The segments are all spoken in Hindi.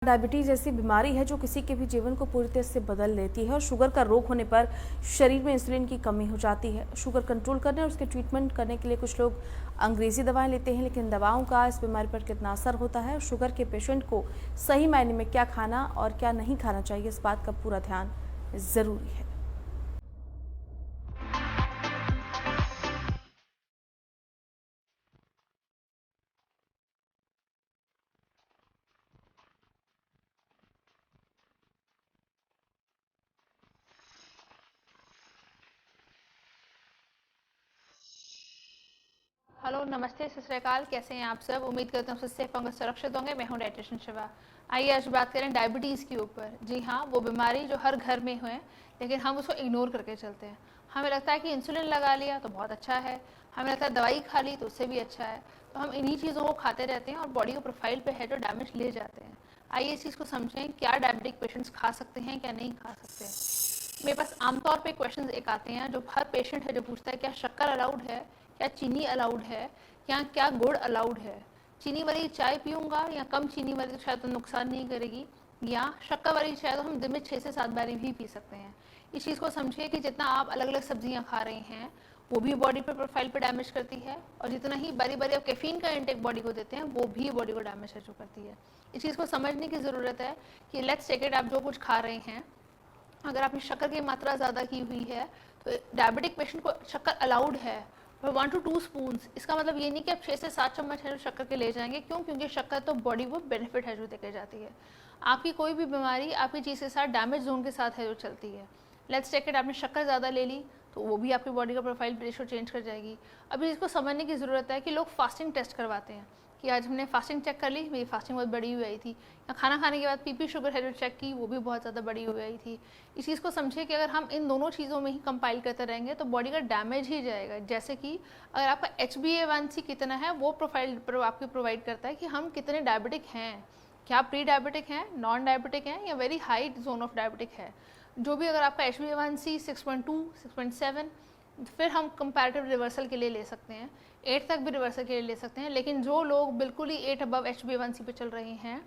डायबिटीज़ ऐसी बीमारी है जो किसी के भी जीवन को पूरी तरह से बदल देती है और शुगर का रोग होने पर शरीर में इंसुलिन की कमी हो जाती है। शुगर कंट्रोल करने और उसके ट्रीटमेंट करने के लिए कुछ लोग अंग्रेजी दवाएं लेते हैं, लेकिन दवाओं का इस बीमारी पर कितना असर होता है, शुगर के पेशेंट को सही मायने में क्या खाना और क्या नहीं खाना चाहिए, इस बात का पूरा ध्यान ज़रूरी है। हेलो, नमस्ते, सत श्री अकाल। कैसे हैं आप सब? उम्मीद करते हैं आप सेफ होंगे, सुरक्षित होंगे। मैं हूं डाइटिशियन शिवा। आइए आज बात करें डायबिटीज़ के ऊपर। जी हाँ, वो बीमारी जो हर घर में है, लेकिन हम उसको इग्नोर करके चलते हैं। हमें लगता है कि इंसुलिन लगा लिया तो बहुत अच्छा है, हमें लगता है दवाई खा ली तो उससे भी अच्छा है, तो हम इन्हीं चीज़ों को खाते रहते हैं और बॉडी को प्रोफाइल पे है जो डैमेज ले जाते हैं। आइए इस चीज़ को समझें, क्या डायबिटिक पेशेंट्स खा सकते हैं, क्या नहीं खा सकते। मेरे पास आमतौर पे क्वेश्चंस एक आते हैं जो हर पेशेंट है जो पूछता है, क्या शक्कर अलाउड है, क्या चीनी अलाउड है, क्या गुड़ अलाउड है। चीनी वाली चाय पीऊँगा या कम चीनी वाली तो शायद तो नुकसान नहीं करेगी, या शक्कर वाली चाय तो हम दिन में 6 से 7 बारी भी पी सकते हैं। इस चीज़ को समझिए कि जितना आप अलग अलग सब्जियां खा रहे हैं वो भी बॉडी पे प्रोफाइल पे डैमेज करती है, और जितना ही बारी बारी आप कैफीन का इंटेक बॉडी को देते हैं वो भी बॉडी को डैमेज है जो करती है। इस चीज़ को समझने की ज़रूरत है कि लेट्स टेक इट, आप जो कुछ खा रहे हैं, अगर आपने शक्कर की मात्रा ज़्यादा की हुई है तो डायबिटिक पेशेंट को शक्कर अलाउड है, पर 1 to 2 स्पून्स। इसका मतलब ये नहीं कि आप 6 से 7 चम्मच है जो शक्कर के ले जाएंगे। क्यों? क्योंकि शक्कर तो बॉडी को बेनिफिट है जो देके जाती है। आपकी कोई भी बीमारी आपकी चीज़ के साथ डैमेज जोन के साथ है जो चलती है। लेट्स टेक इट, आपने शक्कर ज़्यादा ले ली तो वो भी आपकी बॉडी का प्रोफाइल रेशो चेंज कर जाएगी। अभी इसको समझने की ज़रूरत है कि लोग फास्टिंग टेस्ट करवाते हैं कि आज हमने फास्टिंग चेक कर ली, मेरी फास्टिंग बहुत बड़ी हुई आई थी, या खाना खाने के बाद पीपी शुगर है जो चेक की वो भी बहुत ज़्यादा बड़ी हुई आई थी। इस चीज़ को समझिए कि अगर हम इन दोनों चीज़ों में ही कंपाइल करते रहेंगे तो बॉडी का डैमेज ही जाएगा। जैसे कि अगर आपका HbA1c कितना है वो प्रोफाइल पर आपको प्रोवाइड करता है कि हम कितने डायबिटिक हैं, क्या प्री डायबिटिक हैं, नॉन डायबिटिक हैं, या very high zone of diabetic है। जो भी अगर आपका HbA1c 6.2 6.7, फिर हम कंपैरेटिव रिवर्सल के लिए ले सकते हैं, 8 तक भी रिवर्सल के लिए ले सकते हैं। लेकिन जो लोग बिल्कुल ही 8 अबव HbA1c पे चल रहे हैं,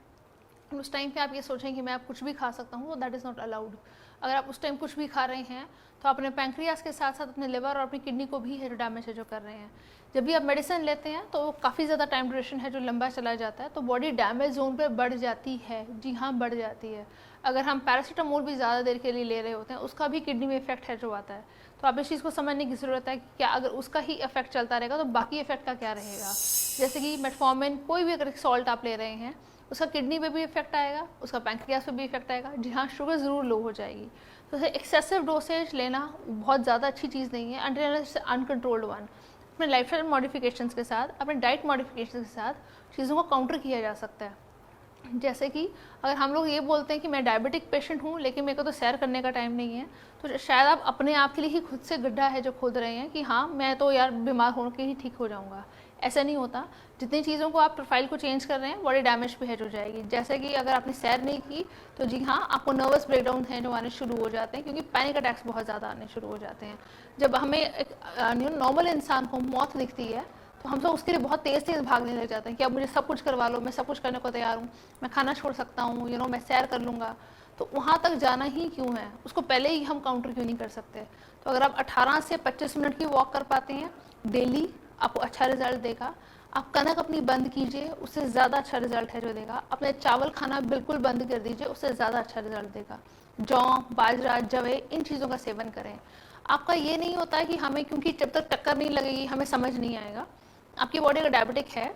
उस टाइम पे आप ये सोचें कि मैं आप कुछ भी खा सकता हूँ, दैट इज़ नॉट अलाउड। अगर आप उस टाइम कुछ भी खा रहे हैं तो अपने पैंक्रियास के साथ साथ अपने लिवर और अपनी किडनी को भी है जो डैमेज है जो कर रहे हैं। जब भी आप मेडिसिन लेते हैं तो काफ़ी ज़्यादा टाइम ड्यूरेशन है जो लंबा चला जाता है, तो बॉडी डैमेज जोन पे बढ़ जाती है। जी हाँ, बढ़ जाती है। अगर हम पैरासीटामोल भी ज़्यादा देर के लिए ले रहे होते हैं उसका भी किडनी में इफेक्ट है जो आता है। तो आप इस चीज़ को समझने की ज़रूरत है कि क्या अगर उसका ही इफेक्ट चलता रहेगा तो बाकी इफेक्ट का क्या रहेगा। जैसे कि मेटफॉर्मिन, कोई भी अगर सॉल्ट आप ले रहे हैं उसका किडनी पे भी इफेक्ट आएगा, उसका पैंक्रियास पे भी इफेक्ट आएगा। जी हाँ, शुगर ज़रूर लो हो जाएगी। तो एक्सेसिव डोसेज लेना बहुत ज़्यादा अच्छी चीज़ नहीं है अनटिल अनकंट्रोल्ड वन। अपने लाइफस्टाइल मॉडिफिकेशंस के साथ, अपने डाइट मॉडिफिकेशन के साथ चीज़ों को काउंटर किया जा सकता है। जैसे कि अगर हम लोग ये बोलते हैं कि मैं डायबिटिक पेशेंट हूँ लेकिन मेरे को तो सैर करने का टाइम नहीं है, तो शायद आप अपने आप के लिए ही खुद से गड्ढा है जो खोद रहे हैं कि हाँ मैं तो यार बीमार होकर ही ठीक हो जाऊँगा। ऐसा नहीं होता। जितनी चीज़ों को आप प्रोफाइल को चेंज कर रहे हैं बॉडी डैमेज पे है जो जाएगी। जैसे कि अगर आपने सैर नहीं की तो जी हाँ, आपको नर्वस ब्रेकडाउन है जो आने शुरू हो जाते हैं, क्योंकि पैनिक अटैक्स बहुत ज़्यादा आने शुरू हो जाते हैं। जब हमें एक नॉर्मल इंसान को मौत दिखती है तो हम सब उसके लिए बहुत तेज़ तेज़ भागने लग जाते हैं कि अब मुझे सब कुछ करवा लो, मैं सब कुछ करने को तैयार हूँ, मैं खाना छोड़ सकता हूँ, मैं सैर कर लूँगा। तो वहाँ तक जाना ही क्यों है, उसको पहले ही हम काउंटर क्यों नहीं कर सकते। तो अगर आप 18 से 25 मिनट की वॉक कर पाते हैं डेली, आपको अच्छा रिजल्ट देगा। आप कनक अपनी बंद कीजिए, उससे ज़्यादा अच्छा रिजल्ट है जो देगा। अपने चावल खाना बिल्कुल बंद कर दीजिए, उससे ज़्यादा अच्छा रिजल्ट देगा। जौ, बाजरा, जवे, इन चीज़ों का सेवन करें। आपका ये नहीं होता है कि हमें, क्योंकि जब तक टक्कर नहीं लगेगी हमें समझ नहीं आएगा। आपकी बॉडी अगर डायबिटिक है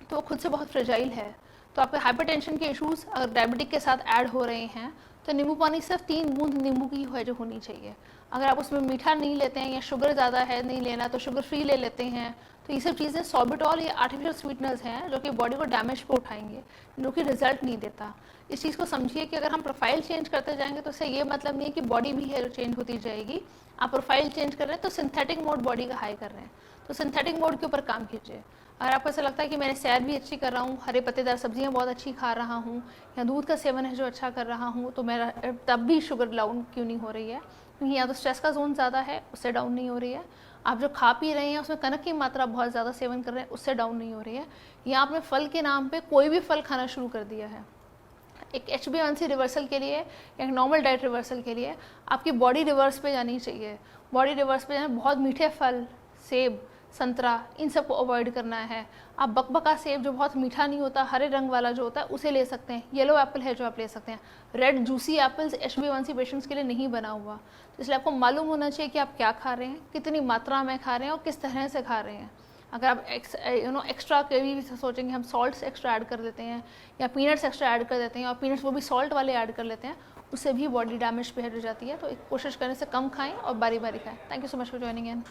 तो वो खुद से बहुत फ्रेजाइल है। तो आपके हाइपरटेंशन के इश्यूज अगर डायबिटिक के साथ ऐड हो रहे हैं तो नींबू पानी सिर्फ 3 बूंद नींबू की है जो होनी चाहिए। अगर आप उसमें मीठा नहीं लेते हैं या शुगर ज़्यादा है नहीं लेना तो शुगर फ्री ले लेते हैं। तो ये सब चीज़ें सॉर्बिटॉल या आर्टिफिशियल स्वीटनर्स हैं जो कि बॉडी को डैमेज पे उठाएंगे, जो कि रिजल्ट नहीं देता। इस चीज़ को समझिए कि अगर हम प्रोफाइल चेंज करते जाएंगे तो इससे ये मतलब नहीं है कि बॉडी भी है जो चेंज होती जाएगी। आप प्रोफाइल चेंज कर रहे हैं तो सिंथेटिक मोड बॉडी का हाई कर रहे हैं, तो सिंथेटिक मोड के ऊपर काम कीजिए। अगर आपको ऐसा लगता है कि मैंने सैर भी अच्छी कर रहा हूँ, हरे पत्तेदार सब्जियाँ बहुत अच्छी खा रहा हूँ, या दूध का सेवन है जो अच्छा कर रहा हूँ, तो मेरा तब भी शुगर डाउन क्यों नहीं हो रही है? क्योंकि या तो स्ट्रेस का जोन ज़्यादा है, उससे डाउन नहीं हो रही है। आप जो खा पी रहे हैं उसमें कनक की मात्रा बहुत ज़्यादा सेवन कर रहे हैं, उससे डाउन नहीं हो रही है। या आपने फल के नाम पे कोई भी फल खाना शुरू कर दिया है, एक HbA1c रिवर्सल के लिए या नॉर्मल डाइट रिवर्सल के लिए आपकी बॉडी रिवर्स पे जानी चाहिए। बॉडी रिवर्स पे जाना, बहुत मीठे फल, सेब, संतरा, इन सब को अवॉइड करना है। आप बकबका सेब जो बहुत मीठा नहीं होता, हरे रंग वाला जो होता है, उसे ले सकते हैं। येलो एप्पल है जो आप ले सकते हैं। Red juicy apples HbA1c patients के लिए नहीं बना हुआ, तो इसलिए आपको मालूम होना चाहिए कि आप क्या खा रहे हैं, कितनी मात्रा में खा रहे हैं और किस तरह से खा रहे हैं। अगर आप एक्स्ट्रा कभी भी सोचेंगे हम सॉल्ट्स एक्स्ट्रा ऐड कर देते हैं या पीनट्स एक्स्ट्रा ऐड कर देते हैं और पीनट्स वो भी सॉल्ट वाले ऐड कर लेते हैं, उससे भी बॉडी डैमेज पे हो जाती है। तो कोशिश करने से कम खाएं और बारी बारी खाएं। Thank you so much for joining in.